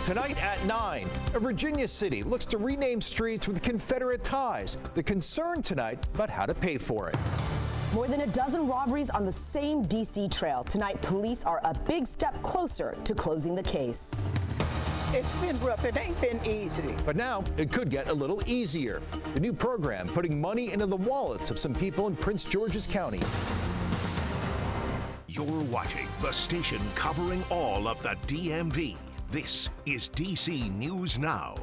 Tonight at 9, a Virginia city looks to rename streets with Confederate ties. The concern tonight about how to pay for it. More than a dozen robberies on the same D.C. trail. Tonight, police are a big step closer to closing the case. It's been rough. It ain't been easy. But now it could get a little easier. The new program putting money into the wallets of some people in Prince George's County. You're watching the station covering all of the DMV. This is DC News Now.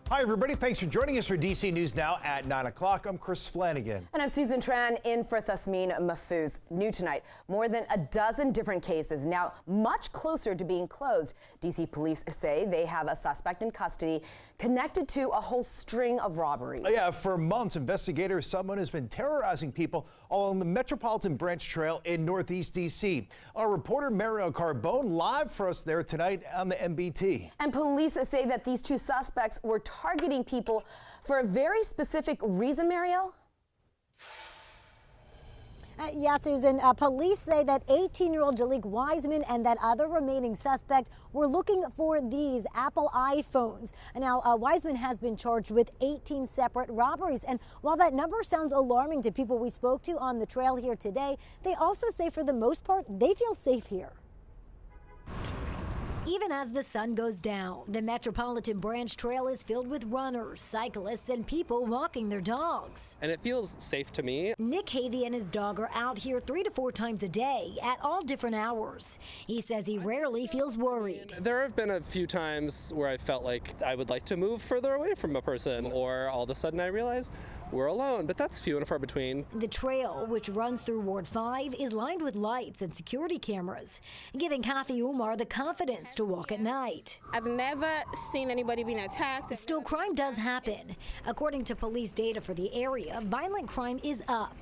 Hi, everybody. Thanks for joining us for DC News Now at 9 o'clock. I'm Chris Flanagan. And I'm Susan Tran in for Thasmin Mahfouz. New tonight, more than a dozen different cases now much closer to being closed. DC police say they have a suspect in custody connected to a whole string of robberies. Yeah, for months, investigators, someone has been terrorizing people along the Metropolitan branch trail in Northeast DC. Our reporter Mariel Carbone live for us there tonight on the MBT. And police say that these two suspects were targeting people for a very specific reason, Mariel? Yeah, Susan. Police say that 18-year-old Jalik Wiseman and that other remaining suspect were looking for these Apple iPhones. Now, Wiseman has been charged with 18 separate robberies. And while that number sounds alarming to people we spoke to on the trail here today, they also say for the most part, they feel safe here. Even as the sun goes down, the Metropolitan branch trail is filled with runners, cyclists, and people walking their dogs. And it feels safe to me. Nick Havey and his dog are out here 3 to 4 times a day at all different hours. He says he rarely feels worried. There have been a few times where I felt like I would like to move further away from a person, or all of a sudden I realize we're alone, but that's few and far between. The trail, which runs through Ward 5, is lined with lights and security cameras, giving Kafi Umar the confidence to walk at night. I've never seen anybody being attacked. Still, crime does happen. According to police data for the area, violent crime is up.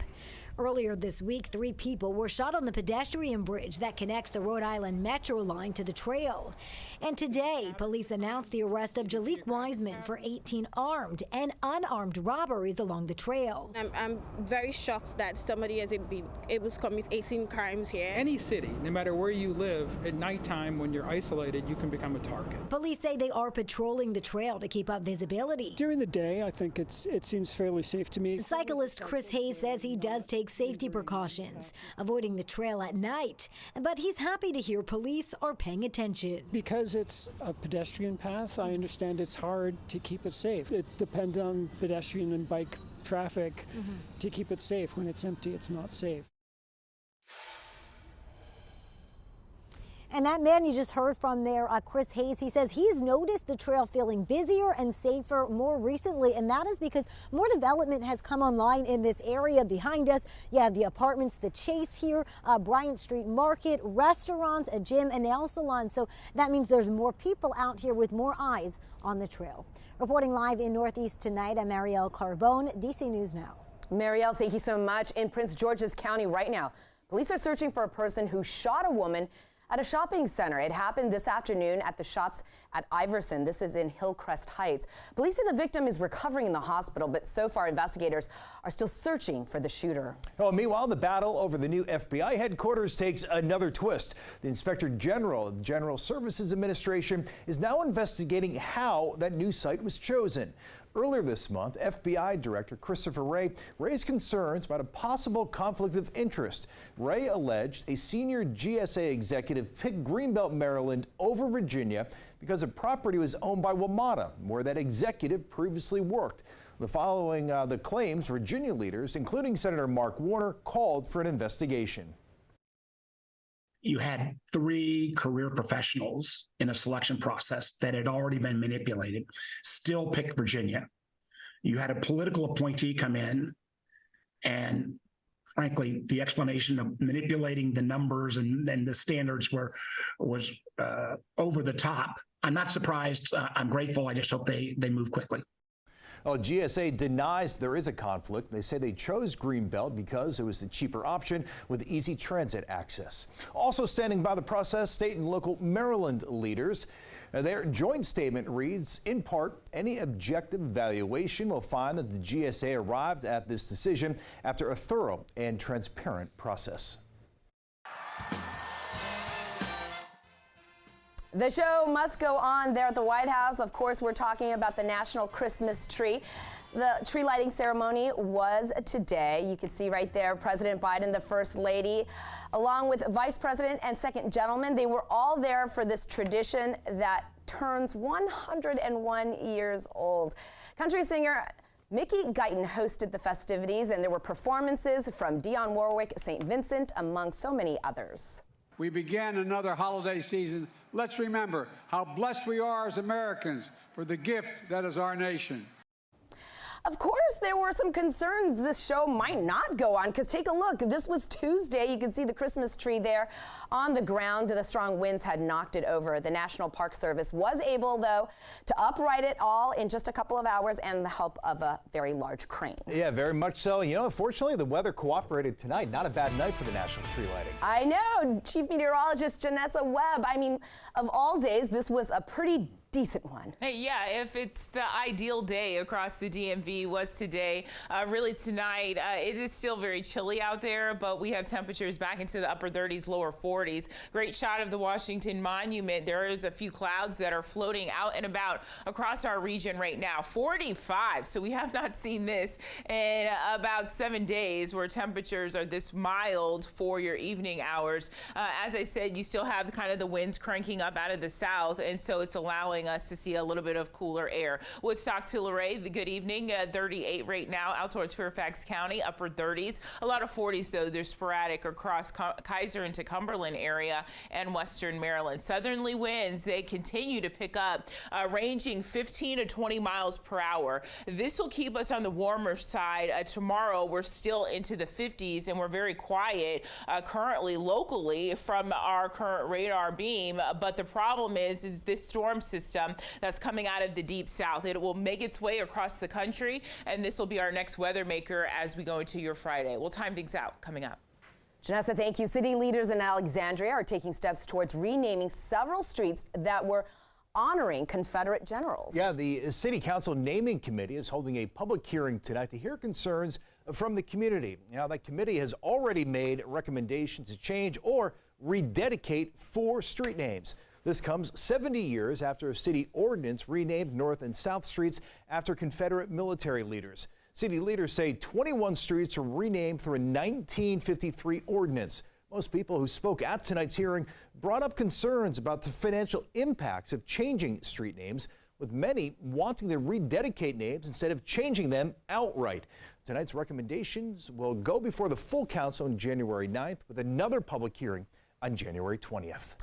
Earlier this week, 3 people were shot on the pedestrian bridge that connects the Rhode Island Metro line to the trail. And today, police announced the arrest of Jalik Wiseman for 18 armed and unarmed robberies along the trail. I'm very shocked that somebody has been able to commit 18 crimes here. Any city, no matter where you live, at nighttime when you're isolated, you can become a target. Police say they are patrolling the trail to keep up visibility. During the day, I think it seems fairly safe to me. Cyclist Chris Hayes says he does take safety precautions, avoiding the trail at night, but he's happy to hear police are paying attention. Because it's a pedestrian path, I understand it's hard to keep it safe. It depends on pedestrian and bike traffic to keep it safe. When it's empty, it's not safe. And that man you just heard from there, Chris Hayes, he says he's noticed the trail feeling busier and safer more recently, and that is because more development has come online in this area. Behind us, you have the apartments, the Chase here, Bryant Street Market, restaurants, a gym, a nail salon. So that means there's more people out here with more eyes on the trail. Reporting live in Northeast tonight, I'm Mariel Carbone, DC News Now. Mariel, thank you so much. In Prince George's County right now, police are searching for a person who shot a woman at a shopping center. It happened this afternoon at the shops at Iverson. This is in Hillcrest Heights. Police say the victim is recovering in the hospital, but so far investigators are still searching for the shooter. Oh, meanwhile, the battle over the new FBI headquarters takes another twist. The Inspector General of the General Services Administration is now investigating how that new site was chosen. Earlier this month, FBI Director Christopher Wray raised concerns about a possible conflict of interest. Wray alleged a senior GSA executive picked Greenbelt, Maryland over Virginia because the property was owned by WMATA, where that executive previously worked. Following the claims, Virginia leaders, including Senator Mark Warner, called for an investigation. You had 3 career professionals in a selection process that had already been manipulated, still picked Virginia. You had a political appointee come in, and frankly, the explanation of manipulating the numbers and the standards was over the top. I'm not surprised. I'm grateful. I just hope they move quickly. Well, GSA denies there is a conflict. They say they chose Greenbelt because it was the cheaper option with easy transit access. Also standing by the process, state and local Maryland leaders. Their joint statement reads, in part, any objective evaluation will find that the GSA arrived at this decision after a thorough and transparent process. The show must go on there at the White House. Of course, we're talking about the National Christmas Tree. The tree lighting ceremony was today. You can see right there President Biden, the First Lady, along with Vice President and Second Gentleman. They were all there for this tradition that turns 101 years old. Country singer Mickey Guyton hosted the festivities, and there were performances from Dionne Warwick, St. Vincent, among so many others. We began another holiday season. Let's remember how blessed we are as Americans for the gift that is our nation. Of course, there were some concerns this show might not go on, because take a look. This was Tuesday. You can see the Christmas tree there on the ground. The strong winds had knocked it over. The National Park Service was able, though, to upright it all in just a couple of hours and the help of a very large crane. Yeah, very much so. You know, unfortunately, the weather cooperated tonight. Not a bad night for the national tree lighting. I know. Chief Meteorologist Janessa Webb. I mean, of all days, this was a pretty decent one. Hey, yeah, if it's the ideal day across the DMV was today, really tonight, it is still very chilly out there, but we have temperatures back into the upper 30s, lower 40s. Great shot of the Washington Monument. There is a few clouds that are floating out and about across our region right now. 45, so we have not seen this in about 7 days where temperatures are this mild for your evening hours. As I said, you still have kind of the winds cranking up out of the south, and so it's allowing us to see a little bit of cooler air. Woodstock to Luray, the good evening, 38 right now out towards Fairfax County, upper 30s. A lot of 40s, though. They're sporadic across Kaiser into Cumberland area and western Maryland. Southerly winds, they continue to pick up, ranging 15 to 20 miles per hour. This will keep us on the warmer side. Tomorrow, we're still into the 50s, and we're very quiet currently locally from our current radar beam. But the problem is this storm system that's coming out of the deep south. It will make its way across the country, and this will be our next weather maker as we go into your Friday. We'll time things out coming up. Janessa, thank you. City leaders in Alexandria are taking steps towards renaming several streets that were honoring Confederate generals. Yeah, the City Council Naming Committee is holding a public hearing tonight to hear concerns from the community. Now, that committee has already made recommendations to change or rededicate 4 street names. This comes 70 years after a city ordinance renamed North and South Streets after Confederate military leaders. City leaders say 21 streets were renamed through a 1953 ordinance. Most people who spoke at tonight's hearing brought up concerns about the financial impacts of changing street names, with many wanting to rededicate names instead of changing them outright. Tonight's recommendations will go before the full council on January 9th, with another public hearing on January 20th.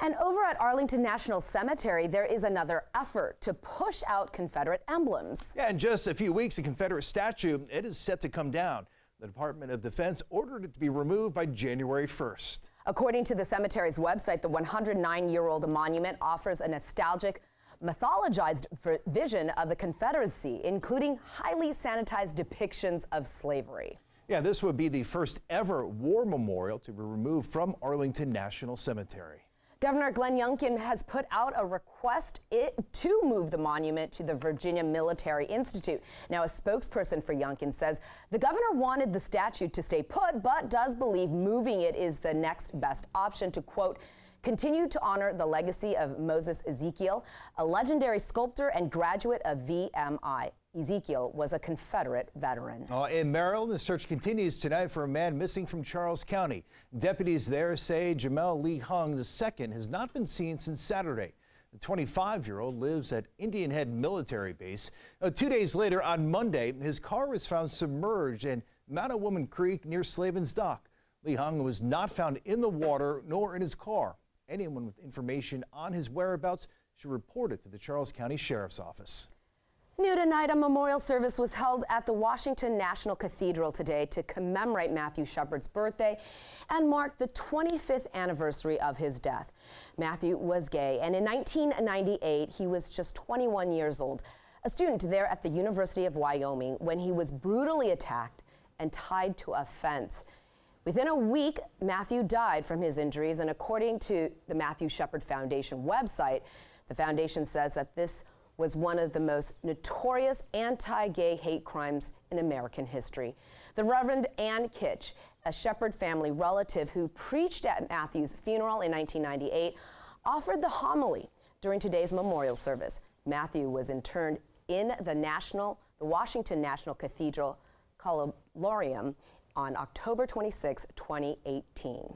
And over at Arlington National Cemetery, there is another effort to push out Confederate emblems. Yeah, in just a few weeks, the Confederate statue, it is set to come down. The Department of Defense ordered it to be removed by January 1st. According to the cemetery's website, the 109-year-old monument offers a nostalgic, mythologized vision of the Confederacy, including highly sanitized depictions of slavery. Yeah, this would be the first ever war memorial to be removed from Arlington National Cemetery. Governor Glenn Youngkin has put out a request to move the monument to the Virginia Military Institute. Now, a spokesperson for Youngkin says the governor wanted the statue to stay put, but does believe moving it is the next best option to, quote, continue to honor the legacy of Moses Ezekiel, a legendary sculptor and graduate of VMI. Ezekiel was a Confederate veteran. In Maryland, the search continues tonight for a man missing from Charles County. Deputies there say Jamel Lee Hung II has not been seen since Saturday. The 25-year-old lives at Indian Head Military Base. 2 days later, on Monday, his car was found submerged in Mount Woman Creek near Slavin's Dock. Lee Hung was not found in the water nor in his car. Anyone with information on his whereabouts should report it to the Charles County Sheriff's Office. New tonight, a memorial service was held at the Washington National Cathedral today to commemorate Matthew Shepard's birthday and mark the 25th anniversary of his death. Matthew was gay, and in 1998, he was just 21 years old, a student there at the University of Wyoming when he was brutally attacked and tied to a fence. Within a week, Matthew died from his injuries, and according to the Matthew Shepard Foundation website, the foundation says that this was one of the most notorious anti-gay hate crimes in American history. The Reverend Ann Kitch, a Shepard family relative who preached at Matthew's funeral in 1998, offered the homily during today's memorial service. Matthew was interred in the Washington National Cathedral Columbarium on October 26, 2018.